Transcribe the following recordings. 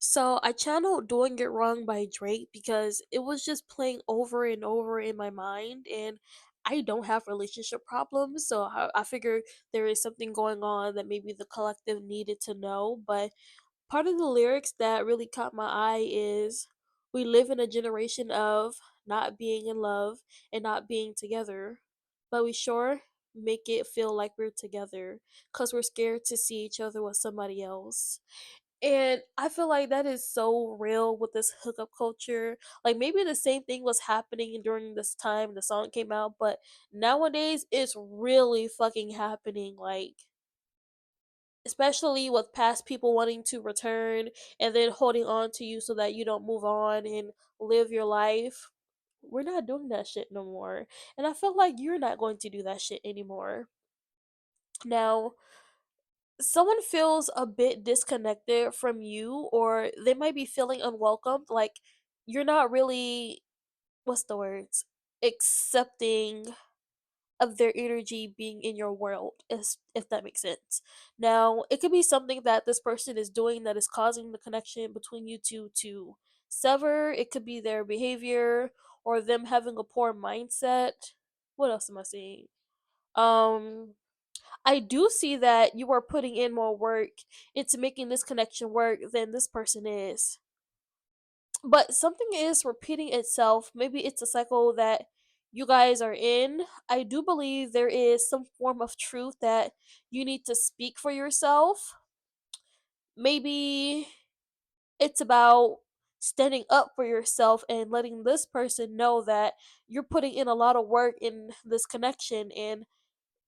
So I channeled "Doing It Wrong" by Drake because it was just playing over and over in my mind, and I don't have relationship problems, so I figured there is something going on that maybe the collective needed to know. But part of the lyrics that really caught my eye is, "We live in a generation of not being in love and not being together, but we sure make it feel like we're together because we're scared to see each other with somebody else." And I feel like that is so real with this hookup culture. Like maybe the same thing was happening during this time the song came out, but nowadays it's really fucking happening. Like, especially with past people wanting to return and then holding on to you so that you don't move on and live your life. We're not doing that shit no more. And I feel like you're not going to do that shit anymore. Now, someone feels a bit disconnected from you, or they might be feeling unwelcomed, like you're not really, what's the words, accepting of their energy being in your world, is if that makes sense. Now it could be something that this person is doing that is causing the connection between you two to sever. It could be their behavior or them having a poor mindset. What else am I seeing? um I do see that you are putting in more work into making this connection work than this person is. But something is repeating itself. Maybe it's a cycle that you guys are in. I do believe there is some form of truth that you need to speak for yourself. Maybe it's about standing up for yourself and letting this person know that you're putting in a lot of work in this connection, and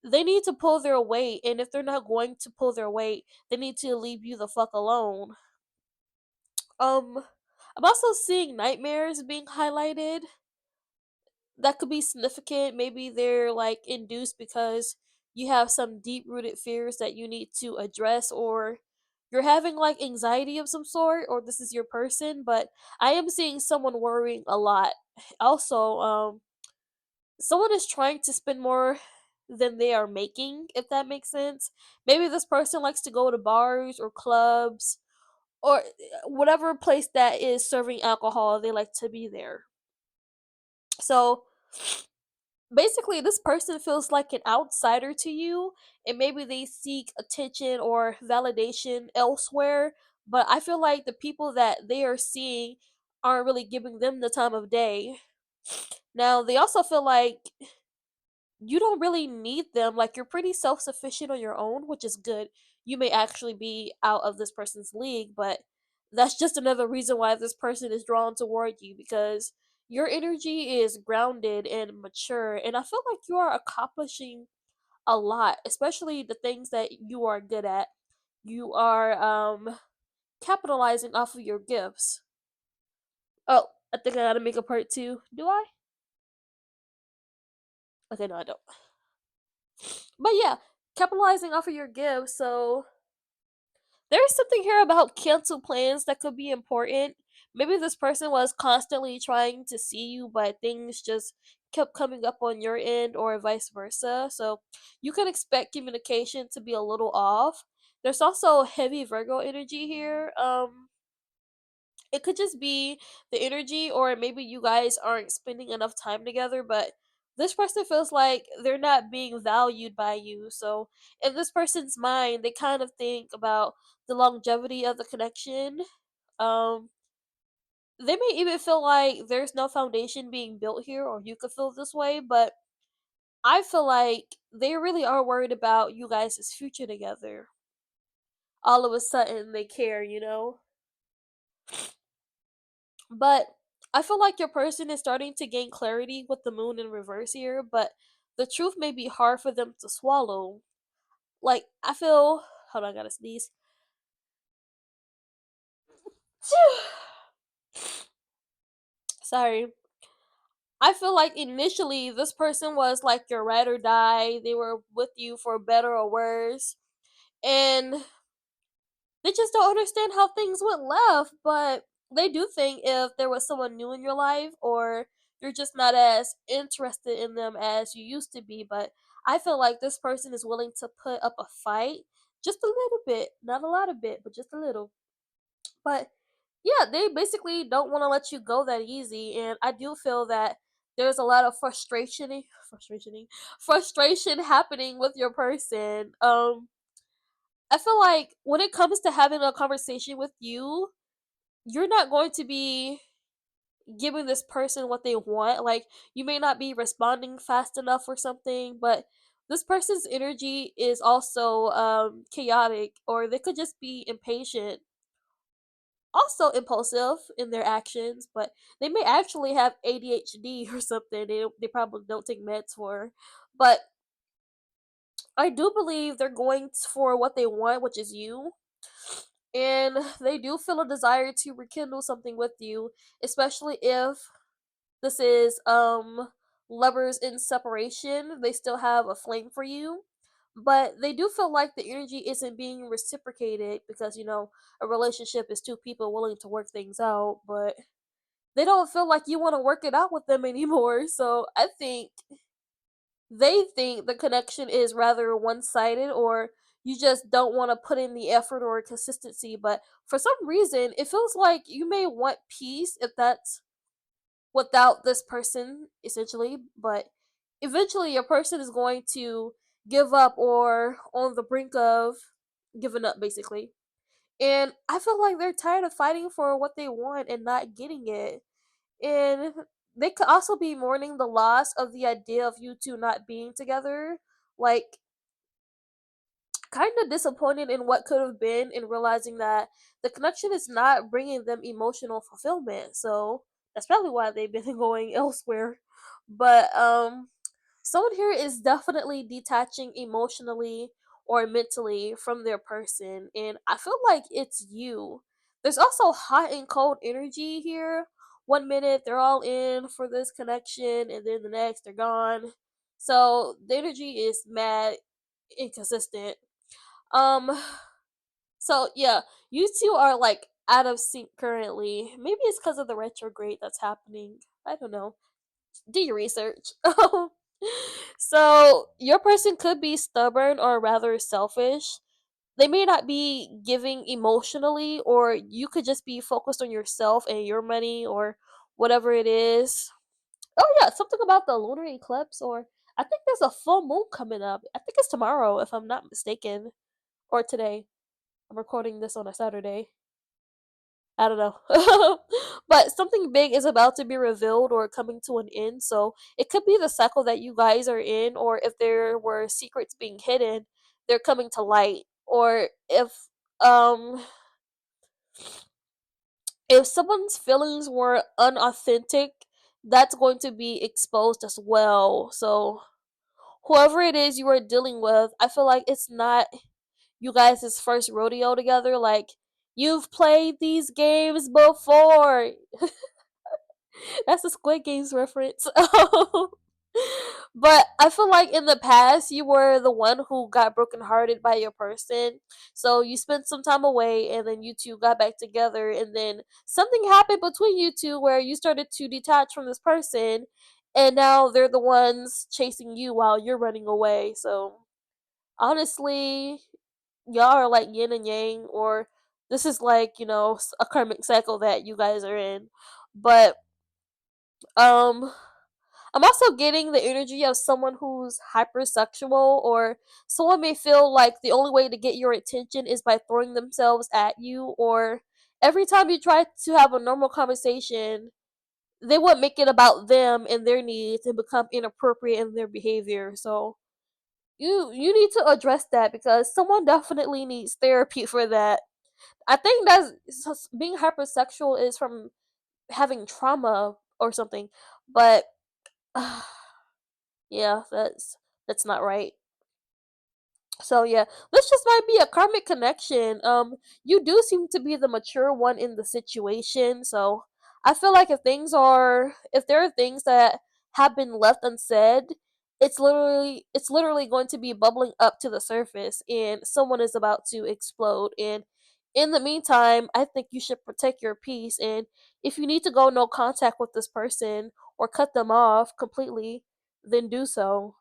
they need to pull their weight, and if they're not going to pull their weight, they need to leave you the fuck alone. Um, I'm also seeing nightmares being highlighted. That could be significant. Maybe they're like induced because you have some deep rooted fears that you need to address, or you're having like anxiety of some sort, or this is your person. But I am seeing someone worrying a lot. Also, someone is trying to spend more than they are making, if that makes sense. Maybe this person likes to go to bars or clubs or whatever place that is serving alcohol, they like to be there. So basically, this person feels like an outsider to you, and maybe they seek attention or validation elsewhere. But I feel like the people that they are seeing aren't really giving them the time of day. Now, they also feel like you don't really need them. Like, you're pretty self sufficient on your own, which is good. You may actually be out of this person's league, but that's just another reason why this person is drawn toward you, because your energy is grounded and mature. And I feel like you are accomplishing a lot, especially the things that you are good at. You are capitalizing off of your gifts. Oh, I think I gotta make a part two. Do I? Okay, no, I don't. But yeah, capitalizing off of your gifts. So there's something here about cancel plans that could be important. Maybe this person was constantly trying to see you, but things just kept coming up on your end, or vice versa. So you can expect communication to be a little off. There's also heavy Virgo energy here. It could just be the energy, or maybe you guys aren't spending enough time together, but this person feels like they're not being valued by you. So in this person's mind, they kind of think about the longevity of the connection. um they may even feel like there's no foundation being built here, or you could feel this way, but I feel like they really are worried about you guys' future together. All of a sudden they care, you know. But I feel like your person is starting to gain clarity with the moon in reverse here, but the truth may be hard for them to swallow. Like, I feel. Hold on, I gotta sneeze. Sorry. I feel like initially this person was like your ride or die. They were with you for better or worse. And they just don't understand how things went left, but they do think if there was someone new in your life, or you're just not as interested in them as you used to be. But I feel like this person is willing to put up a fight just a little bit, not a lot of bit, but just a little. But yeah, they basically don't want to let you go that easy, and I do feel that there's a lot of frustration happening with your person. I feel like when it comes to having a conversation with you, you're not going to be giving this person what they want. Like, you may not be responding fast enough or something, but this person's energy is also chaotic, or they could just be impatient, also impulsive in their actions, but they may actually have ADHD or something. They probably don't take meds for. But I do believe they're going for what they want, which is you. And they do feel a desire to rekindle something with you, especially if this is lovers in separation. They still have a flame for you. But they do feel like the energy isn't being reciprocated because, a relationship is two people willing to work things out, but they don't feel like you want to work it out with them anymore. So I think they think the connection is rather one sided, or you just don't want to put in the effort or consistency. But for some reason, it feels like you may want peace if that's without this person, essentially. But eventually, your person is going to give up or on the brink of giving up, basically. And I feel like they're tired of fighting for what they want and not getting it. And they could also be mourning the loss of the idea of you two not being together. Like, kind of disappointed in what could have been and realizing that the connection is not bringing them emotional fulfillment. So that's probably why they've been going elsewhere. But someone here is definitely detaching emotionally or mentally from their person, and I feel like it's you. There's also hot and cold energy here. One minute they're all in for this connection, and then the next they're gone. So the energy is mad inconsistent. um so yeah, you two are like out of sync currently. Maybe it's because of the retrograde that's happening. I don't know. Do your research. So your person could be stubborn or rather selfish. They may not be giving emotionally, or you could just be focused on yourself and your money or whatever it is. Oh yeah, something about the lunar eclipse, or I think there's a full moon coming up. I think it's tomorrow if I'm not mistaken, or today. I'm recording this on a Saturday. I don't know. But something big is about to be revealed or coming to an end. So it could be the cycle that you guys are in, or if there were secrets being hidden, they're coming to light. Or um if someone's feelings were unauthentic, that's going to be exposed as well. So whoever it is you are dealing with, I feel like it's not you guys' first rodeo together. Like, you've played these games before. That's a Squid Games reference. But I feel like in the past you were the one who got brokenhearted by your person. So you spent some time away and then you two got back together, and then something happened between you two where you started to detach from this person, and now they're the ones chasing you while you're running away. So honestly, y'all are like yin and yang, or this is like, a karmic cycle that you guys are in. But um I'm also getting the energy of someone who's hypersexual, or someone may feel like the only way to get your attention is by throwing themselves at you, or every time you try to have a normal conversation, they would make it about them and their needs and become inappropriate in their behavior. So you need to address that, because someone definitely needs therapy for that. I think being hypersexual is from having trauma or something, but yeah, that's not right. So yeah, this just might be a karmic connection. You do seem to be the mature one in the situation, so I feel like if there are things that have been left unsaid, it's literally going to be bubbling up to the surface, and someone is about to explode. And in the meantime, I think you should protect your peace. And if you need to go no contact with this person or cut them off completely, then do so.